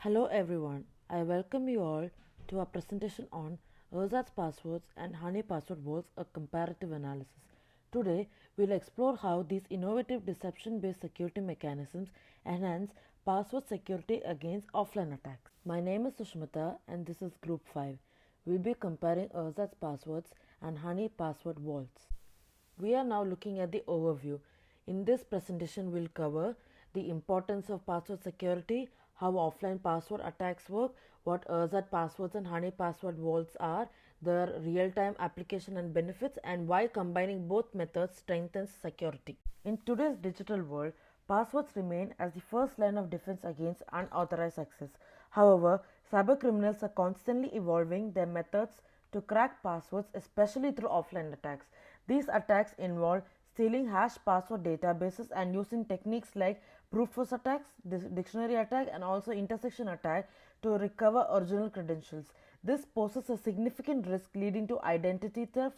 Hello everyone, I welcome you all to our presentation on ErsatzPasswords and Honey Password Walls, a comparative analysis. Today, we'll explore how these innovative deception-based security mechanisms enhance password security against offline attacks. My name is Sushmita and this is Group 5. We'll be comparing ErsatzPasswords and Honey Password Walls. We are now looking at the overview. In this presentation, we'll cover the importance of password security, how offline password attacks work, what Ersatz passwords and Honey password vaults are, their real-time application and benefits, and why combining both methods strengthens security. In today's digital world, passwords remain as the first line of defense against unauthorized access. However, cybercriminals are constantly evolving their methods to crack passwords, especially through offline attacks. These attacks involve stealing hash password databases and using techniques like brute force attacks, dictionary attack, and also intersection attack to recover original credentials. This poses a significant risk leading to identity theft,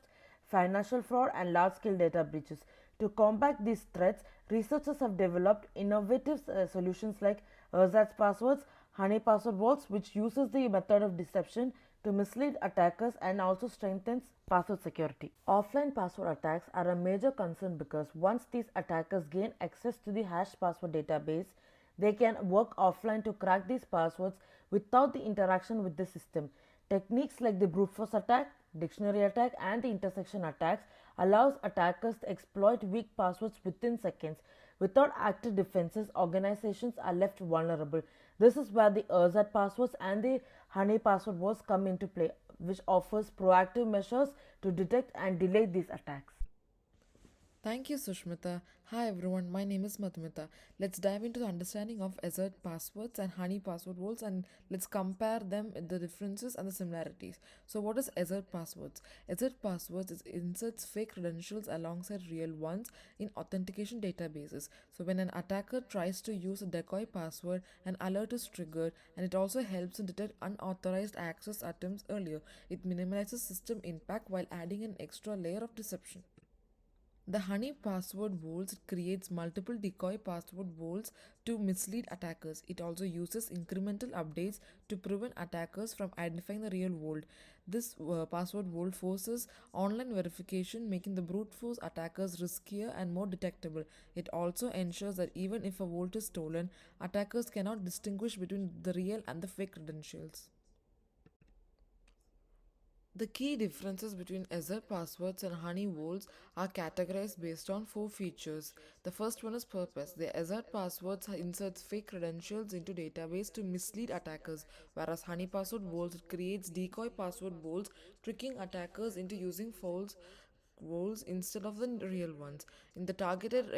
financial fraud, and large scale data breaches. To combat these threats, researchers have developed innovative solutions like Ersatz passwords, Honey password vaults, which uses the method of deception to mislead attackers and also strengthens password security. Offline password attacks are a major concern because once these attackers gain access to the hash password database, they can work offline to crack these passwords without the interaction with the system. Techniques like the brute force attack, dictionary attack, and the intersection attacks allows attackers to exploit weak passwords within seconds. Without active defenses, organizations are left vulnerable. This is where the Ersatz passwords and the Honey password walls come into play, which offers proactive measures to detect and delay these attacks. Thank you, Sushmita. Hi everyone, my name is Madhumita. Let's dive into the understanding of Ersatz passwords and Honey password walls and let's compare them, the differences and the similarities. So, what is Ersatz passwords? Ersatz passwords is inserts fake credentials alongside real ones in authentication databases. So, when an attacker tries to use a decoy password, an alert is triggered, and it also helps in detect unauthorized access attempts earlier. It minimizes system impact while adding an extra layer of deception. The honey password vaults creates multiple decoy password vaults to mislead attackers. It also uses incremental updates to prevent attackers from identifying the real vault. This password vault forces online verification, making the brute force attackers riskier and more detectable. It also ensures that even if a vault is stolen, attackers cannot distinguish between the real and the fake credentials. The key differences between Azure passwords and Honey Vaults are categorized based on four features. The first one is purpose. The Azure passwords inserts fake credentials into database to mislead attackers, whereas Honey password vaults creates decoy password vaults, tricking attackers into using false roles instead of the real ones. In the targeted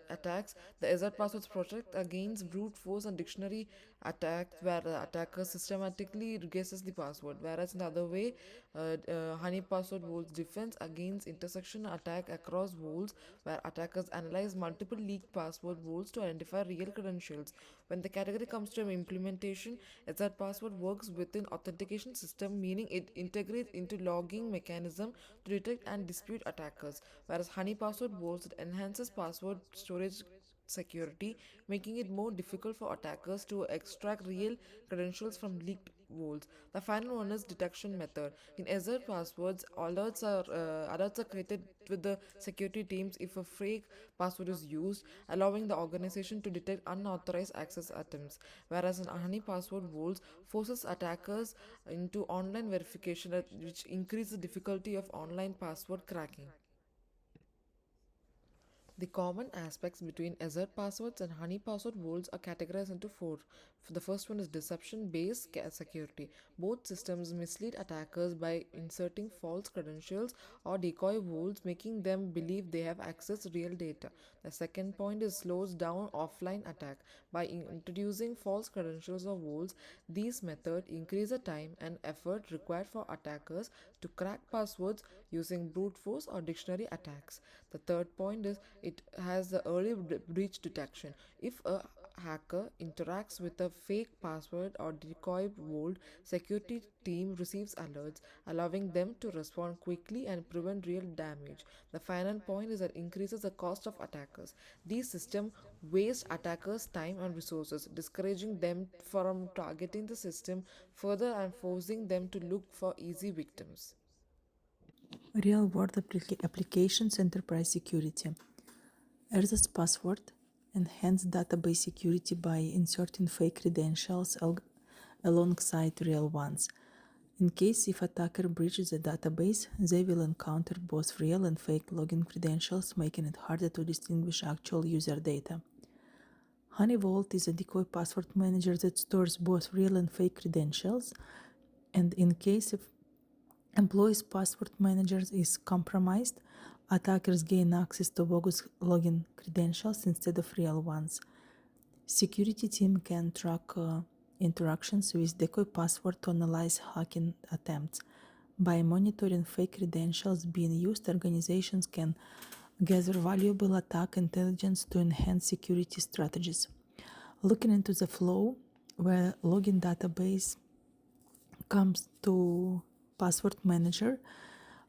attacks, the Ersatz passwords protect against brute force and dictionary attacks where the attacker systematically guesses the password, whereas in the other way, Honey password rules defense against intersection attack across rules where attackers analyze multiple leaked password rules to identify real credentials. When the category comes to implementation, Ersatz password works within authentication system, meaning it integrates into logging mechanism to detect and dispute attackers, whereas Honey password works it enhances password storage security, making it more difficult for attackers to extract real credentials from leaked vaults. The final one is detection method. In Azure passwords, alerts are created with the security teams if a fake password is used, allowing the organization to detect unauthorized access attempts. Whereas in Honey password vaults forces attackers into online verification, which increases the difficulty of online password cracking. The common aspects between Azure passwords and Honey password vaults are categorized into four. The first one is deception based security. Both systems mislead attackers by inserting false credentials or decoy vaults, making them believe they have accessed real data. The second point is slows down offline attack. By introducing false credentials or vaults, these methods increase the time and effort required for attackers to crack passwords using brute force or dictionary attacks. The third point is it has the early breach detection. If a hacker interacts with a fake password or decoy vault, security team receives alerts, allowing them to respond quickly and prevent real damage. The final point is that increases the cost of attackers. These systems waste attackers' time and resources, discouraging them from targeting the system further and forcing them to look for easy victims. Real world applications enterprise security. Ersatz password enhance database security by inserting fake credentials alongside real ones. In case if attacker breaches the database, they will encounter both real and fake login credentials, making it harder to distinguish actual user data. Honey Vault is a decoy password manager that stores both real and fake credentials, and in case if employees' password manager is compromised, attackers gain access to bogus login credentials instead of real ones. Security team can track interactions with decoy password to analyze hacking attempts. By monitoring fake credentials being used, organizations can gather valuable attack intelligence to enhance security strategies. Looking into the flow where login database comes to password manager,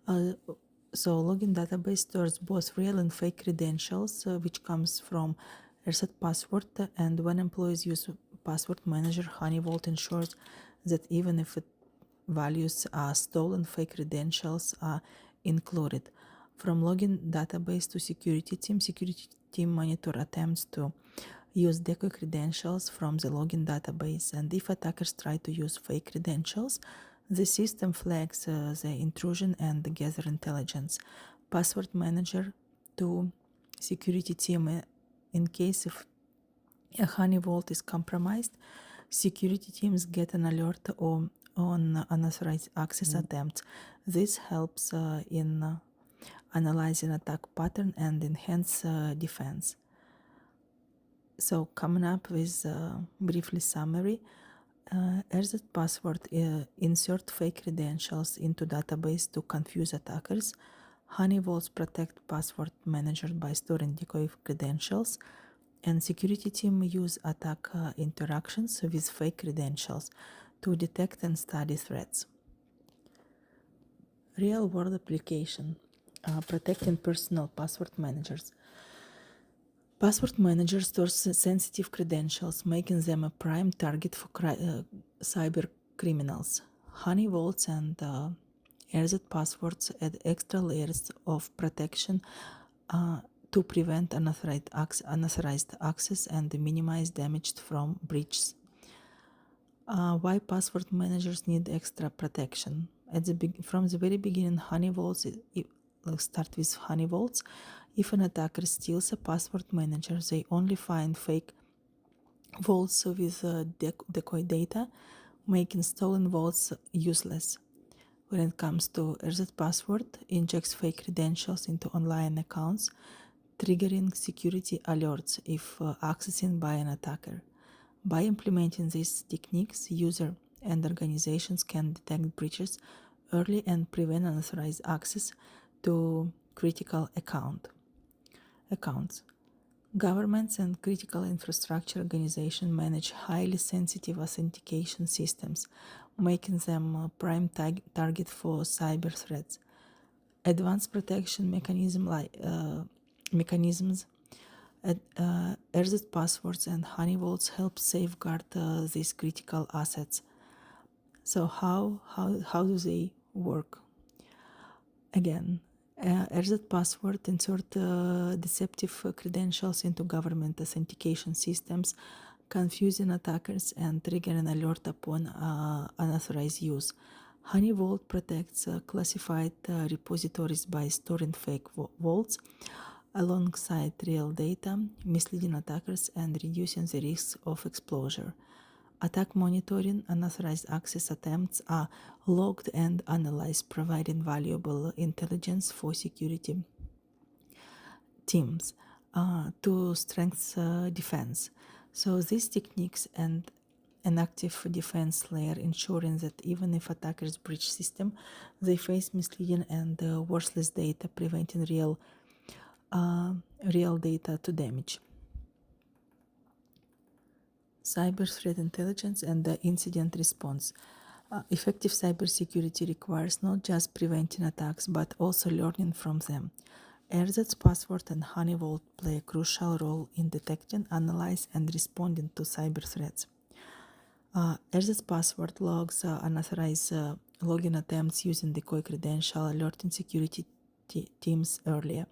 so login database stores both real and fake credentials, which comes from ErsatzPassword, and when employees use password manager, Honey Vault ensures that even if values are stolen, fake credentials are included. From login database to security team monitor attempts to use decoy credentials from the login database, and if attackers try to use fake credentials, the system flags the intrusion and gather intelligence. Password manager to security team, in case if a Honey Vault is compromised, security teams get an alert on unauthorized access attempts. This helps in analyzing attack pattern and enhance defense. So coming up with briefly summary, ErsatzPassword insert fake credentials into database to confuse attackers. Honey Vaults protect password manager by storing decoy credentials, and security team use attack interactions with fake credentials to detect and study threats. Real world application protecting personal password managers. Password manager stores sensitive credentials, making them a prime target for cyber criminals. Honey Vaults and ErsatzPasswords add extra layers of protection to prevent unauthorized access and minimize damage from breaches. Why password managers need extra protection? From the very beginning, Honey Vaults, let's start with Honey Vaults. If an attacker steals a password manager, they only find fake vaults with decoy data, making stolen vaults useless. When it comes to ErsatzPassword, injects fake credentials into online accounts, triggering security alerts if accessing by an attacker. By implementing these techniques, users and organizations can detect breaches early and prevent unauthorized access to critical accounts. Governments and critical infrastructure organizations manage highly sensitive authentication systems, making them a prime target for cyber threats. Advanced protection mechanisms, ErsatzPasswords and Honey Vaults help safeguard these critical assets. So how do they work? Again, ErsatzPassword insert deceptive credentials into government authentication systems, confusing attackers and triggering an alert upon unauthorized use. Honey Vault protects classified repositories by storing fake vaults alongside real data, misleading attackers and reducing the risks of exposure. Attack monitoring, unauthorized access attempts are logged and analyzed, providing valuable intelligence for security teams to strengthen defense. So these techniques and an active defense layer, ensuring that even if attackers breach system, they face misleading and worthless data, preventing real data to damage. cyber threat intelligence and the incident response. Effective cybersecurity requires not just preventing attacks but also learning from them. ErsatzPassword and Honeyvault play a crucial role in detecting, analyzing, and responding to cyber threats. ErsatzPassword logs unauthorized login attempts using decoy credential, alerting security teams earlier.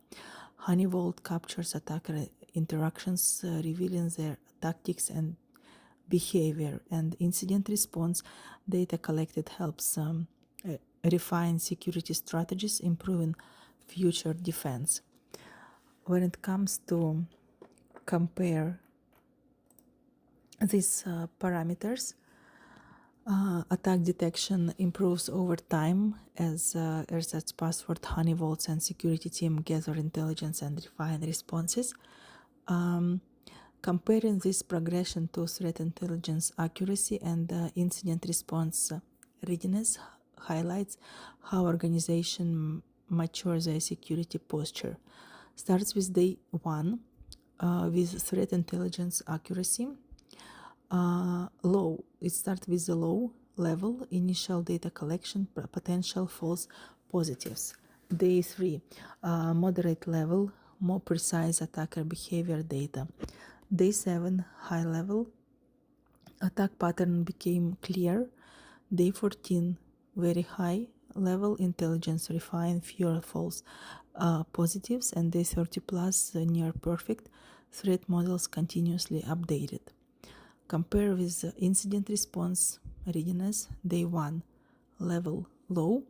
Honeyvault captures attacker interactions, revealing their tactics and behavior, and incident response data collected helps refine security strategies, improving future defense. When it comes to compare these parameters, attack detection improves over time as ErsatzPassword, Honeyvaults, and security team gather intelligence and refine responses. Comparing this progression to threat intelligence accuracy and incident response readiness highlights how organization matures their security posture. Starts with day one with threat intelligence accuracy. Low. It starts with the low level initial data collection, potential false positives. Day 3, moderate level, more precise attacker behavior data. Day 7, high level, attack pattern became clear. Day 14, very high level intelligence refined, fewer false positives. And day 30 plus, near perfect, threat models continuously updated. Compare with incident response readiness. Day 1, level low,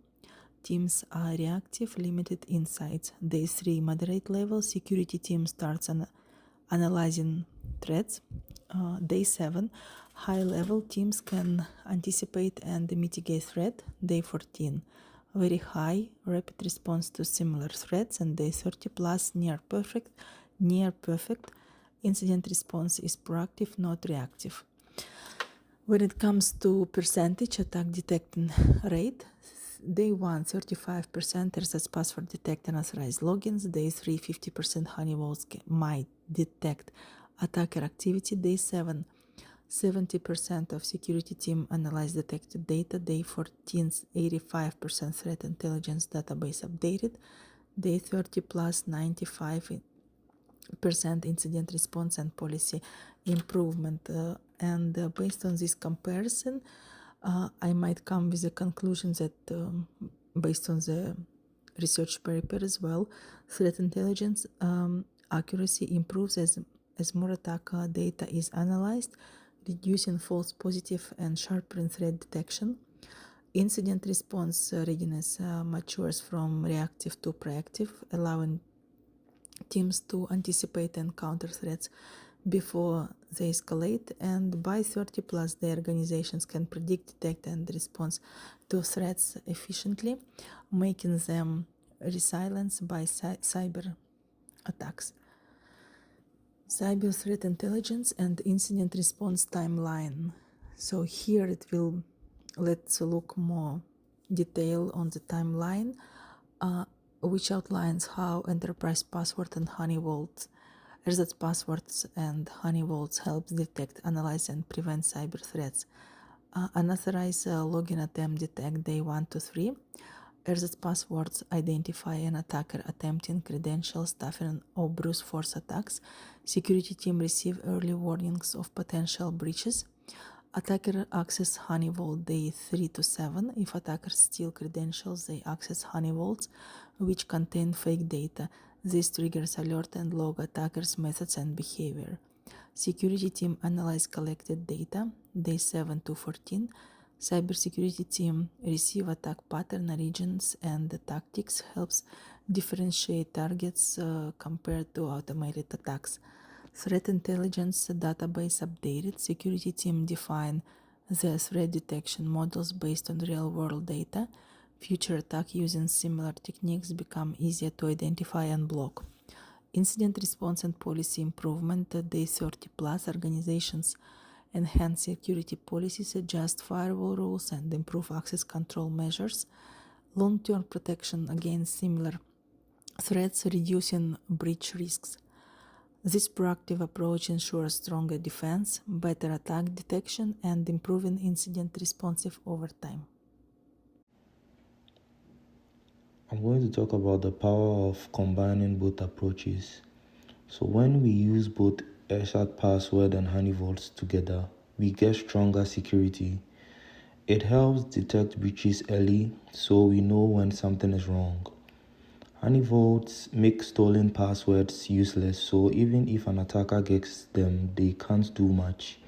teams are reactive, limited insights. Day 3, moderate level, security team starts analyzing threats. Day 7, high level, teams can anticipate and mitigate threat. Day 14, very high, rapid response to similar threats. And day 30 plus, near perfect, incident response is proactive, not reactive. When it comes to percentage attack detecting rate, day 1, 35% ErsatzPassword detect unauthorized logins. Day 3, 50% Honeyvaults might detect attacker activity. Day 7, 70% of security team analyze detected data. Day 14, 85% threat intelligence database updated. Day 30 plus, 95% incident response and policy improvement. And based on this comparison, I might come with a conclusion that based on the research paper as well, threat intelligence accuracy improves as more attack data is analyzed, reducing false positive and sharpening threat detection. Incident response readiness matures from reactive to proactive, allowing teams to anticipate and counter threats before they escalate, and by 30 plus the organizations can predict, detect, and respond to threats efficiently, making them resilient by cyber attacks. Cyber threat intelligence and incident response timeline. So here let's look more detail on the timeline, which outlines how ErsatzPassword and ErsatzPasswords and Honeyvaults helps detect, analyze, and prevent cyber threats. Unauthorized login attempt detect day 1 to 3. ErsatzPasswords identify an attacker attempting credential stuffing or brute force attacks. Security team receive early warnings of potential breaches. Attacker access Honeyvault day 3 to 7. If attackers steal credentials, they access Honeyvaults, which contain fake data. This triggers alert and log attackers' methods and behavior. Security team analyze collected data day 7 to 14. Cybersecurity team receive attack pattern, regions, and the tactics, helps differentiate targets compared to automated attacks. Threat intelligence database updated. Security team define the threat detection models based on real-world data. Future attack using similar techniques become easier to identify and block. Incident response and policy improvement. Day 30 plus, organizations enhance security policies, adjust firewall rules, and improve access control measures. Long-term protection against similar threats, reducing breach risks. This proactive approach ensures stronger defense, better attack detection, and improving incident responsive over time. I'm going to talk about the power of combining both approaches. So when we use both ErsatzPassword and HoneyVaults together, we get stronger security. It helps detect breaches early so we know when something is wrong. HoneyVaults make stolen passwords useless, so even if an attacker gets them, they can't do much.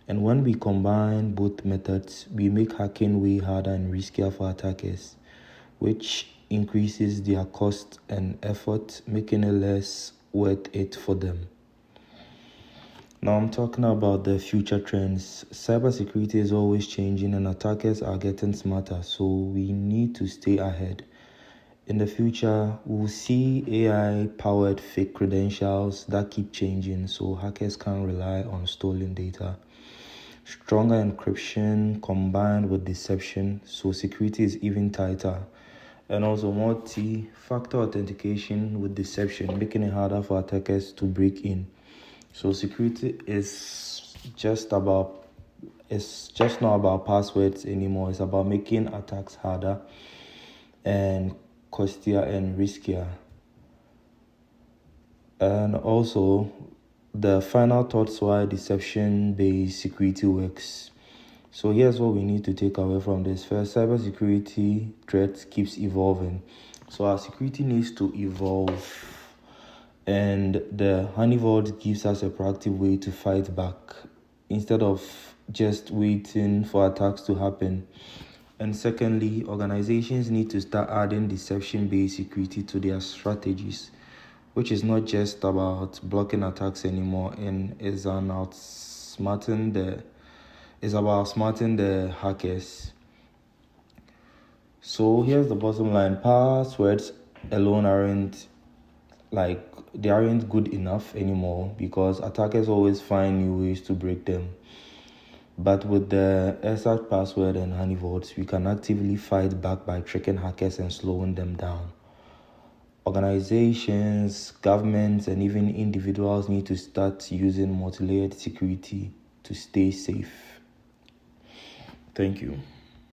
And when we combine both methods, we make hacking way harder and riskier for attackers, which increases their cost and effort, making it less worth it for them. Now I'm talking about the future trends. Cybersecurity is always changing and attackers are getting smarter, so we need to stay ahead. In the future, we'll see AI-powered fake credentials that keep changing so hackers can't rely on stolen data. Stronger encryption combined with deception so security is even tighter. And also multi-factor authentication with deception, making it harder for attackers to break in. So security is it's just not about passwords anymore. It's about making attacks harder and costlier and riskier. And also the final thoughts why deception-based security works. So here's what we need to take away from this. First, cybersecurity threat keeps evolving. So our security needs to evolve. And the Honey Vault gives us a proactive way to fight back instead of just waiting for attacks to happen. And secondly, organizations need to start adding deception-based security to their strategies, which is not just about blocking attacks anymore, and is about outsmarting the hackers. So here's the bottom line. Passwords alone aren't good enough anymore because attackers always find new ways to break them. But with the ErsatzPassword and HoneyVaults, we can actively fight back by tricking hackers and slowing them down. Organizations, governments, and even individuals need to start using multi-layered security to stay safe. Thank you.